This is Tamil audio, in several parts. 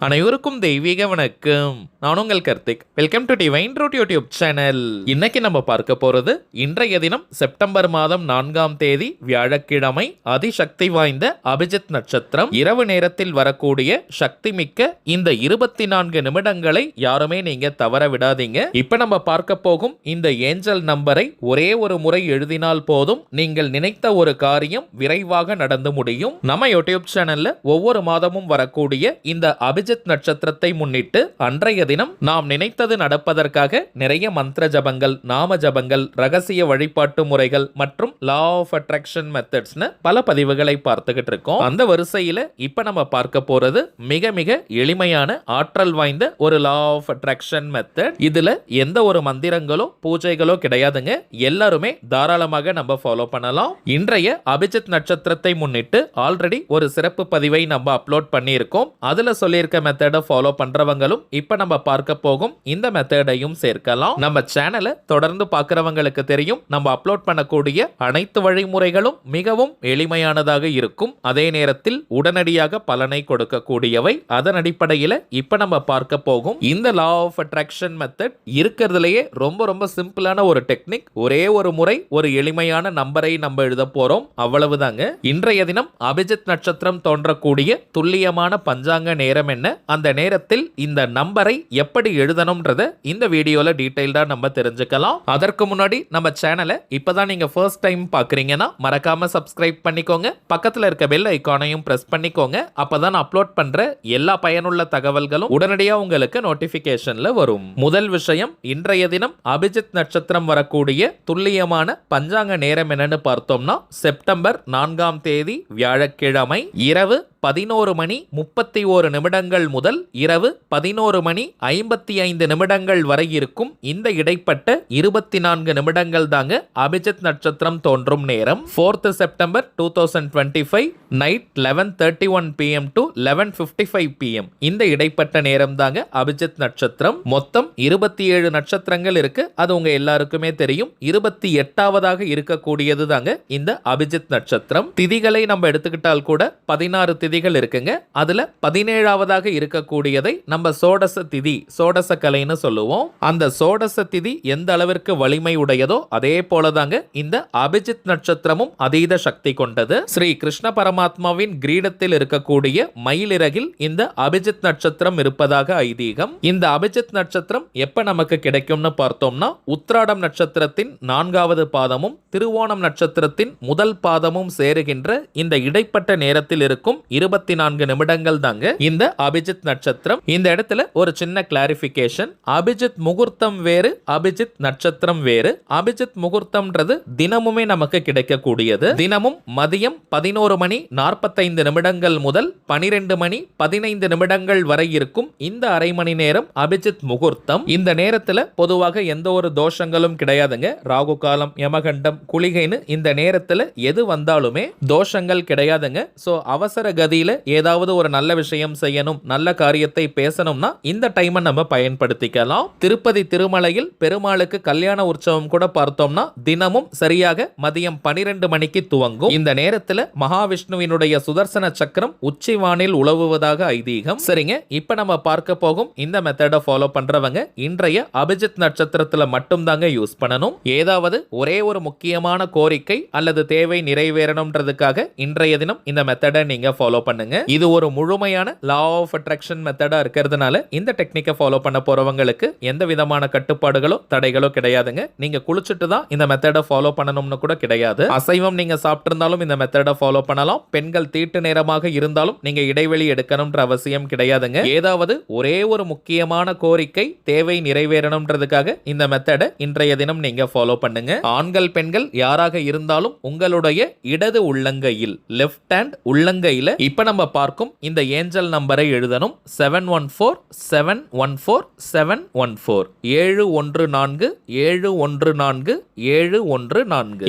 அனைவருக்கும் தெய்வீக வணக்கம். நான் உங்கள் Karthik. Welcome to divine root YouTube channel. இன்னைக்கு நம்ம பார்க்க போறது இன்றைய தினம் செப்டம்பர் மாதம் 4ஆம் தேதி வியாழக்கிழமை அதிசக்தி வாய்ந்த அபிஜித் நட்சத்திரம் இரவு நேரத்தில் வரக்கூடிய சக்தி மிக்க இந்த 24 நிமிடங்களை யாருமே நீங்க தவற விடாதீங்க. இப்ப நம்ம பார்க்க போகும் இந்த ஏஞ்சல் நம்பரை ஒரே ஒரு முறை எழுதினால் போதும், நீங்கள் நினைத்த ஒரு காரியம் விரைவாக நடந்து முடியும். நம்ம யூடியூப் சேனல்ல ஒவ்வொரு மாதமும் வரக்கூடிய இந்த அபிஜித் நட்சத்திரத்தை முன்னிட்டு அன்றைய தினம் நாம் நினைத்தது நடப்பதற்காக நிறைய மந்திர ஜபங்கள், நாம ஜபங்கள், ரகசிய வழிபாட்டு முறைகள் மற்றும் லா ஆஃப் அட்ராக்ஷன் மெத்தட்ஸ்னு பல பதிவுகளை பார்த்துக்கிட்டு இருக்கோம். அந்த வரிசையில இப்ப நம்ம பார்க்க போறது மிக மிக எளிமையான ஆற்றல் வாய்ந்த ஒரு லா ஆஃப் அட்ராக்ஷன் மெத்தட். இதுல எந்த ஒரு மந்திரங்களோ பூஜைகளோ கிடையாதுங்க. எல்லாருமே தாராளமாக நம்ம ஃபாலோ பண்ணலாம். இன்றைய அபிஜித் நட்சத்திரத்தை முன்னிட்டு ஆல்ரெடி ஒரு சிறப்பு பதிவை நம்ம அப்லோட் பண்ணியிருக்கோம். அதுல சொல்லியிருக்க மெத்தடை ஃபாலோ பண்றவங்களும் இப்ப நம்ம பார்க்க போகும் இந்த மெத்தடையும் சேர்க்கலாம். நம்ம சேனலை தொடர்ந்து பார்க்கிறவங்களுக்கு தெரியும், நம்ம அப்லோட் பண்ணக்கூடிய அனைத்து வழிமுறைகளும் மிகவும் எளிமையானதாக இருக்கும். அதே நேரத்தில் உடனடியாக பலனை கொடுக்கக்கூடியவை. அதன் அடிப்படையில் இப்ப நம்ம பார்க்க போகும் இந்த லா ஆஃப் அட்ராக்ஷன் மெத்தட் இருக்கிறதுலயே ரொம்ப ரொம்ப சிம்பிளான ஒரு டெக்னிக். ஒரே ஒரு முறை ஒரு எளிமையான நம்பரை நம்ம எழுத போறோம், அவ்வளவுதாங்க. இன்றைய தினம் அபிஜித் நட்சத்திரம் தோன்றக்கூடிய துல்லியமான பஞ்சாங்க நேரம் என்ன, அந்த நேரத்தில் இந்த நம்பரை எப்படி எழுதணும்ன்றத இந்த வீடியோல டீடைல்டா நம்ம தெரிஞ்சுக்கலாம். அதற்கு முன்னாடி நம்ம சேனலை இப்பதான் நீங்க ஃபர்ஸ்ட் டைம் பாக்குறீங்கன்னா மறக்காம சப்ஸ்கிரைப் பண்ணிக்கோங்க. பக்கத்துல இருக்க பெல் ஐகானையும் பிரஸ் பண்ணிக்கோங்க. அப்பதான் அப்லோட் பண்ற எல்லா பயனுள்ள தகவல்களும் உடனடியா உங்களுக்கு நோட்டிபிகேஷன்ல வரும். முதல் விஷயம், இன்றைய தினம் அபிஜித் நட்சத்திரம் வரக்கூடிய துல்லியமான பஞ்சாங்க நேரம் என்னன்னு பார்த்தோம்னா செப்டம்பர் 4ஆம் தேதி வியாழக்கிழமை இரவு 11 மணி 31 நிமிடங்கள் முதல் இரவு 11 மணி 55 நிமிடங்கள் வரை இருக்கும். இந்த இடைப்பட்ட 24 நிமிடங்கள் தாங்க அபிஜித் நட்சத்திரம் தோன்றும் நேரம். 4th September 2025 night 11:31 PM to 11:55 PM இந்த இடைப்பட்ட நேரம் தாங்க அபிஜித் நட்சத்திரம். மொத்தம் 27 நட்சத்திரங்கள் இருக்கு. அது உங்க எல்லாருக்குமே தெரியும். 28வது இருக்கக்கூடியது தாங்க இந்த அபிஜித் நட்சத்திரம். திதிகளை நம்ம எடுத்துக்கிட்டால் கூட 16 திதிகள் இருக்குங்க. அதுல 17வது இருக்கக்கூடியதை நம்ம சோடச திதி, சோடச கலைன்னு சொல்லுவோம். அந்த சோடச திதி எந்த அளவிற்கு வலிமை உடையதோ அதே போலதாங்க இந்த அபிஜித் நட்சத்திரமும் அதீத சக்தி கொண்டது. ஸ்ரீ கிருஷ்ண பரமாத்மாவின் கிரீடத்தில் இருக்கக்கூடிய மயிலிறகில் இந்த அபிஜித் நட்சத்திரம் இருப்பதாக ஐதீகம். இந்த அபிஜித் நட்சத்திரம் எப்ப நமக்கு கிடைக்கும்னு பார்த்தோம்னா உத்திராடம் நட்சத்திரத்தின் 4வது பாதமும் திருவோணம் நட்சத்திரத்தின் முதல் பாதமும் சேருகின்ற இந்த இடைப்பட்ட நேரத்தில் இருக்கும் 24 நிமிடங்கள் தாங்க இந்த அபிஜித் நட்சத்திரம். இந்த இடத்துல ஒரு சின்ன கிளாரிபிகேஷன். அபிஜித் முகூர்த்தம் வேறு, அபிஜித் நட்சத்திரம் வேறு. அபிஜித் முகூர்த்தம்ன்றது தினமுமே நமக்கு கிடைக்கக்கூடியது. தினமும் மதியம் 11 மணி 45 நிமிடங்கள் முதல் 12 மணி 15 நிமிடங்கள் வரை இருக்கும் இந்த அரை மணி நேரம் அபிஜித் முகூர்த்தம். இந்த நேரத்துல பொதுவாக எந்த ஒரு தோஷங்களும் கிடையாதுங்க. ராகு காலம், யமகண்டம், குளிகைன்னு இந்த நேரத்துல எது வந்தாலுமே தோஷங்கள் கிடையாதுங்க. சோ அவசர கதியில ஏதாவது ஒரு நல்ல விஷயம் செய்யணும், நல்ல காரியத்தை பேசணும்னா இந்த டைமை நம்ம பயன்படுத்திக்கலாம். திருப்பதி திருமலையில் பெருமாளுக்கு கல்யாண உற்சவம் கூட பார்த்தோம்னா தினமும் சரியாக மதியம் 12 மணிக்கு துவங்கும். இந்த நேரத்தில் மகாவிஷ்ணுவினுடைய சுதர்சன சக்கரம் உச்சிவானில் உலவுவதாக ஐதீகம். சரிங்க, இப்ப நம்ம பார்க்க போகும் இந்த மெத்தடை ஃபாலோ பண்றவங்க இன்றைய அபிஜித் நட்சத்திரத்துல மட்டும் தாங்க யூஸ் பண்ணணும். ஏதாவது ஒரே ஒரு முக்கியமான கோரிக்கை அல்லது தேவை நிறைவேறணும்ன்றதுக்காக இன்றைய தினம் இந்த மெத்தடை நீங்க ஃபாலோ பண்ணுங்க. இது ஒரு முழுமையான லா ஆஃப் அட்ராக்ஷன் மெத்தடா இருக்கிறதுனால இந்த டெக்னிக்கை ஃபாலோ பண்ண போறவங்களுக்கு எந்த விதமான கட்டுப்பாடுகளோ தடைகளோ கிடையாதுங்க. நீங்க குளிச்சுட்டு தான் இந்த மெத்தடை ஃபாலோ பண்ணணும்னு கூட கிடையாது. அசைவம் நீங்க சாப்பிட்டு இருந்தாலும் இந்த மெத்தடை ஃபாலோ பண்ணலாம். பெண்கள் தீட்டு நேரமாக இருந்தாலும் நீங்க இடைவெளி எடுக்கணும்ன்ற அவசியம் கிடையாதுங்க. ஏதாவது ஒரே ஒரு முக்கியமான கோரிக்கை தேவை நிறைவேறணும்ன்றதுக்காக இந்த மெத்தடை இன்றைய தினம் நீங்க ஃபாலோ பண்ணுங்க. ஆண்கள் பெண்கள் யாராக இருந்தாலும் உங்களுடைய இடது உள்ளங்கையில், லெஃப்ட் ஹேண்ட் உள்ளங்கையில இப்ப நம்ம பார்க்கும் இந்த ஏஞ்சல் நம்பரை எழுதணும். 714 714 714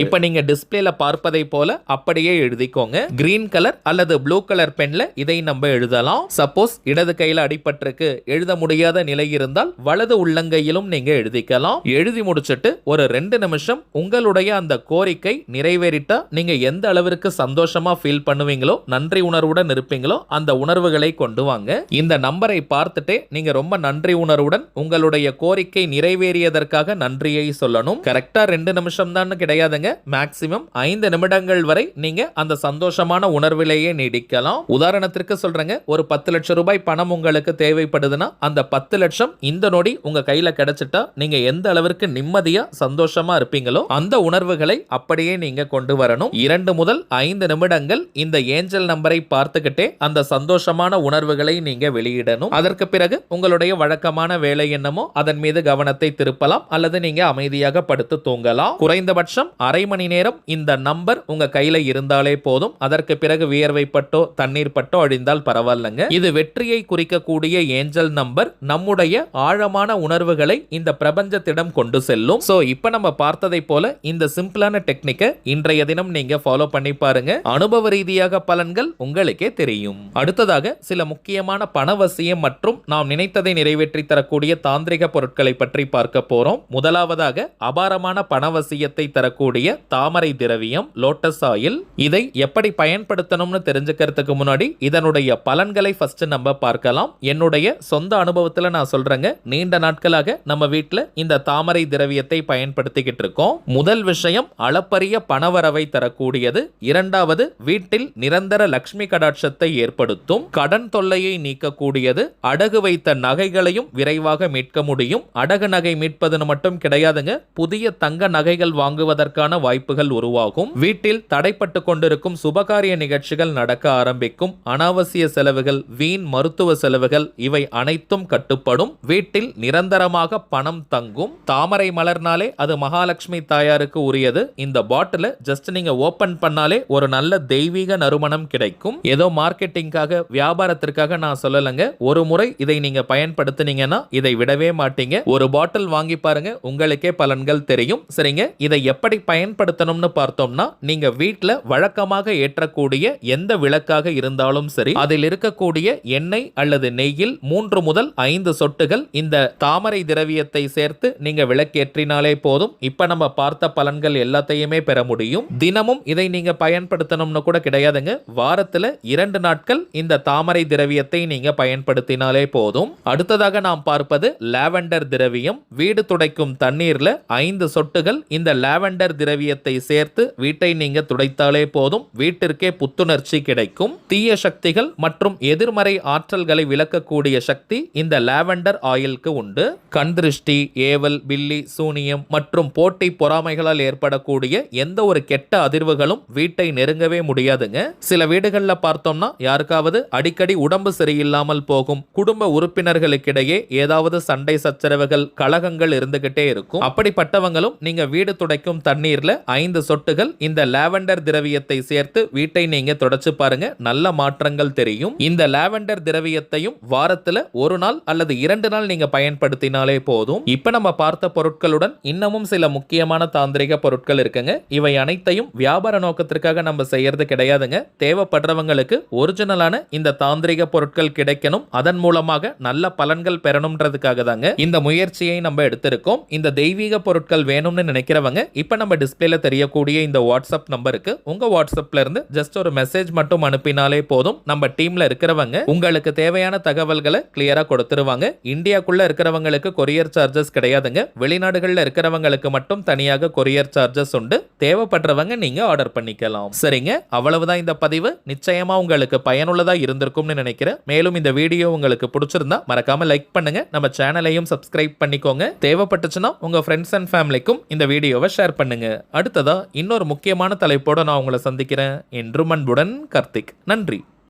இப்ப நீங்க டிஸ்பிளேல பார்ப்பதை போல அப்படியே எழுதிக்கோங்க. கிரீன் கலர் அல்லது ப்ளூ கலர் பென்ல இதை நம்ம எழுதலாம். சப்போஸ் இடது கையில அடிபட்டிருக்கு, எழுத முடியாத நிலை இருந்தால் வலது உள்ளங்கையிலும் நீங்க எழுதிக்கலாம். எழுதி முடிச்சிட்டு ஒரு 2 நிமிஷம் உங்களுடைய அந்த கோரிக்கை நிறைவேறிட்டா நீங்க எந்த அளவிற்கு சந்தோஷமா ஃபீல் பண்ணுவீங்களோ, நன்றி உணர்வு உணர்வுடன் இருப்பீங்களோ அந்த உணர்வுகளை கொண்டு வாங்க. இந்த நம்பரை பார்த்துட்டே நீங்க ரொம்ப நன்றி உணர்வுடன் உங்களுடைய கோரிக்கை நிறைவேறியதற்காக நன்றியை சொல்லணும். கரெக்டா 2 நிமிஷம் தான் கிடையாதுங்க, மேக்சிமம் 5 நிமிடங்கள் வரை நீங்க அந்த சந்தோஷமான உணர்விலேயே நீடிக்கலாம். உதாரணத்திற்கு சொல்றேங்க, ஒரு 10 லட்சம் ரூபாய் பணம் உங்களுக்கு தேவைப்படுதுன்னா அந்த 10 லட்சம் இந்த நொடி உங்க கையில கிடைச்சிட்டா நீங்க எந்த அளவிற்கு நிம்மதியா சந்தோஷமா இருப்பீங்களோ அந்த உணர்வுகளை அப்படியே நீங்க கொண்டு வரணும். 2 முதல் 5 நிமிடங்கள் இந்த ஏஞ்சல் நம்பரை பார்த்துக்கிட்டே அந்த சந்தோஷமான உணர்வுகளை நீங்க வெளியிடணும். அதற்கு பிறகு உங்களுடைய வழக்கமான வேலை என்னமோ அதன் மீது கவனத்தை திருப்பலாம் அல்லது நீங்க அமைதியாக படுத்து தூங்கலாம். குறைந்தபட்சம் அரை மணி நேரம் இந்த நம்பர் உங்க கையில இருந்தாலே போதும். அதற்கு பிறகு வியர்வை பட்டோ தண்ணீர் பட்டோ அழிந்தால் பரவாயில்லைங்க. இது வெற்றியை குறிக்கக்கூடிய ஏஞ்சல் நம்பர் நம்முடைய ஆழமான உணர்வுகளை இந்த பிரபஞ்சத்திடம் கொண்டு செல்லும். சோ இப்ப நம்ம பார்த்ததை போல இந்த சிம்பிளான டெக்னிக்கை இன்றைய தினம் நீங்க ஃபாலோ பண்ணி பாருங்க. அனுபவ ரீதியாக பலன்கள் உங்களுக்கே தெரியும். அடுத்ததாக சில முக்கியமான பணவசியம் மற்றும் நாம் நினைத்ததை நிறைவேற்றி தரக்கூடிய தாந்திரிக பொருட்களை பற்றி பார்க்க போறோம். முதலாவதாக அபாரமான பணவசியத்தை தரக்கூடிய தாமரை திரவியம், லோட்டஸ் ஆயில். இதை எப்படி பயன்படுத்தணும்னு தெரிஞ்சுக்கிறதுக்கு முன்னாடி இதனுடைய பலன்களை ஃபர்ஸ்ட் நம்ம பார்க்கலாம். என்னுடைய சொந்த அனுபவத்துல நான் சொல்றேங்க, நீண்ட நாட்களாக நம்ம வீட்டில் இந்த தாமரை திரவியத்தை பயன்படுத்திக்கிட்டு இருக்கோம். முதல் விஷயம் அளப்பரிய பணவரவை தரக்கூடியது. இரண்டாவது, வீட்டில் நிரந்தர லட்சுமி கடாட்சத்தை ஏற்படுத்தும். கடன் தொல்லையை நீக்கக்கூடியது. அடகு வைத்த நகைகளையும் விரைவாக மீட்க முடியும். அடகு நகை மீட்பதுன்னு மட்டும் கிடையாதுங்க, புதிய தங்க நகைகள் வாங்குவதற்கான வாய்ப்புகள் உருவாகும். வீட்டில் தடைப்பட்டு கொண்டிருக்கும் சுபகாரிய நிகழ்ச்சிகள் நடக்க ஆரம்பிக்கும். அனாவசிய செலவுகள், வீண் மருத்துவ செலவுகள் இவை அனைத்தும் கட்டுப்படும். வீட்டில் நிரந்தரமாக பணம் தங்கும். தாமரை மலர்னாலே அது மகாலட்சுமி தாயாருக்கு உரியது. இந்த பாட்டில ஜஸ்ட் நீங்க ஓபன் பண்ணாலே ஒரு நல்ல தெய்வீக நறுமணம் கிடைக்கும். ஏதோ மார்க்கெட்டிங்காக வியாபாரத்திற்காக நான் சொல்லலங்க, ஒரு முறை இதை நீங்க பயன்படுத்தினீங்கன்னா இதை விடவே மாட்டீங்க. ஒரு பாட்டில் வாங்கி பாருங்க, உங்களுக்கே பலன்கள் தெரியும். சரிங்க, இதை எப்படி பயன்படுத்தணும்னு பார்த்தோம்னா, நீங்க வீட்டில் வழக்கமாக ஏற்றக்கூடிய எந்த விளக்காக இருந்தாலும் சரி, அதில் இருக்கக்கூடிய எண்ணெய் அல்லது நெய்யில் 3 முதல் 5 சொட்டுகள் இந்த தாமரை திரவியத்தை சேர்த்து நீங்க விளக்கேற்றினாலே போதும். இப்ப நம்ம பார்த்த பலன்கள் எல்லாத்தையுமே பெற முடியும். தினமும் இதை நீங்க பயன்படுத்தணும்னு கூட கிடையாதுங்க, வாரத்துல 2 நாட்கள் இந்த தாமரை திரவியத்தை நீங்க பயன்படுத்தினாலே போதும். அடுத்ததாக நாம் பார்ப்பது லாவெண்டர் திரவியம். வீடு துடைக்கும் தண்ணீர்ல 5 சொட்டுகள் இந்த லாவெண்டர் திரவியத்தை சேர்த்து வீட்டை நீங்க துடைத்தாலே போதும். வீட்டிற்கே புத்துணர்ச்சி கிடைக்கும். தீய சக்திகள் மற்றும் எதிர்மறை ஆற்றல்களை விலக்கக்கூடிய சக்தி இந்த லாவெண்டர் ஆயிலுக்கு உண்டு. கண் திருஷ்டி, ஏவல், பில்லி, சூனியம் மற்றும் போட்டி பொறாமைகளால் ஏற்படக்கூடிய எந்த ஒரு கெட்ட அதிர்வுகளும் வீட்டை நெருங்கவே முடியாதுங்க. சில வீடுகள்ல பார்த்தோம்னா யாருக்காவது அடிக்கடி உடம்பு சரியில்லாமல் போகும். குடும்ப உறுப்பினர்களுக்கிடையே ஏதாவது சண்டை சச்சரவுகள், கலகங்கள் இருந்துகிட்டே இருக்கும். அப்படிப்பட்டவங்களும் நீங்க வீடு துடைக்கும் தண்ணீர்ல 5 சொட்டுகள் இந்த லாவெண்டர் திரவியத்தை சேர்த்து வீட்டை நீங்க தொடச்சு பாருங்க, நல்ல மாற்றங்கள் தெரியும். இந்த லாவெண்டர் திரவியத்தையும் வாரத்துல 1 நாள் அல்லது 2 நாள் நீங்க பயன்படுத்தினாலே போதும். இப்ப நம்ம பார்த்த பொருட்களுடன் இன்னமும் சில முக்கியமான தாந்திரிக பொருட்கள் இருக்குங்க. இவை அனைத்தையும் வியாபார நோக்கத்திற்காக நம்ம செய்யறது கிடையாதுங்க. தேவைப்படுறவங்களுக்கு ஒரிஜினலான இந்த தாந்திரிக பொருட்கள் கிடைக்கணும், அதன் மூலமாக நல்ல பலன்கள் பெறணும்ன்றதுக்காக தாங்க இந்த முயற்சியை நம்ம எடுத்திருக்கோம். இந்த தெய்வீக பொருட்கள் வேணும்னு நினைக்கிறவங்க இப்ப நம்ம டிஸ்பிளேல தெரியக்கூடிய இந்த வாட்ஸ்அப் நம்பருக்கு உங்க வாட்ஸ்அப்ல இருந்து ஜஸ்ட் ஒரு மெசேஜ் மட்டும் அனுப்பினாலே போதும். நம்ம டீம்ல இருக்கிறவங்க உங்களுக்கு தேவையான தகவல்களை கிளியரா கொடுத்துருவாங்க. இந்தியாக்குள்ள இருக்கிறவங்களுக்கு கொரியர் சார்ஜஸ் கிடையாதுங்க. வெளிநாடுகள்ல இருக்கிறவங்களுக்கு மட்டும் தனியாக கொரியர் சார்ஜஸ் உண்டு. தேவைப்படுறவங்க நீங்க ஆர்டர் பண்ணிக்கலாம். சரிங்க, அவ்வளவுதான் இந்த பதிவு. நிச்சயமா உங்களுக்கு பயனுள்ளதா இருந்திருக்கும்னு நினைக்கிறேன். மேலும் இந்த வீடியோ உங்களுக்கு பிடிச்சிருந்தா மறக்காம லைக் பண்ணுங்க, நம்ம சேனலையும் சப்ஸ்கிரைப் பண்ணிக்கோங்க. தேவைப்பட்டுச்சுன்னா உங்க ஃப்ரெண்ட்ஸ் அண்ட் ஃபேமிலிக்கும் இந்த வீடியோவை ஷேர் பண்ணுங்க. அடுத்ததா இன்னொரு முக்கியமான தலைப்போட நான் உங்களை சந்திக்கிறேன். என்றும் அன்புடன் கார்த்திக். நன்றி.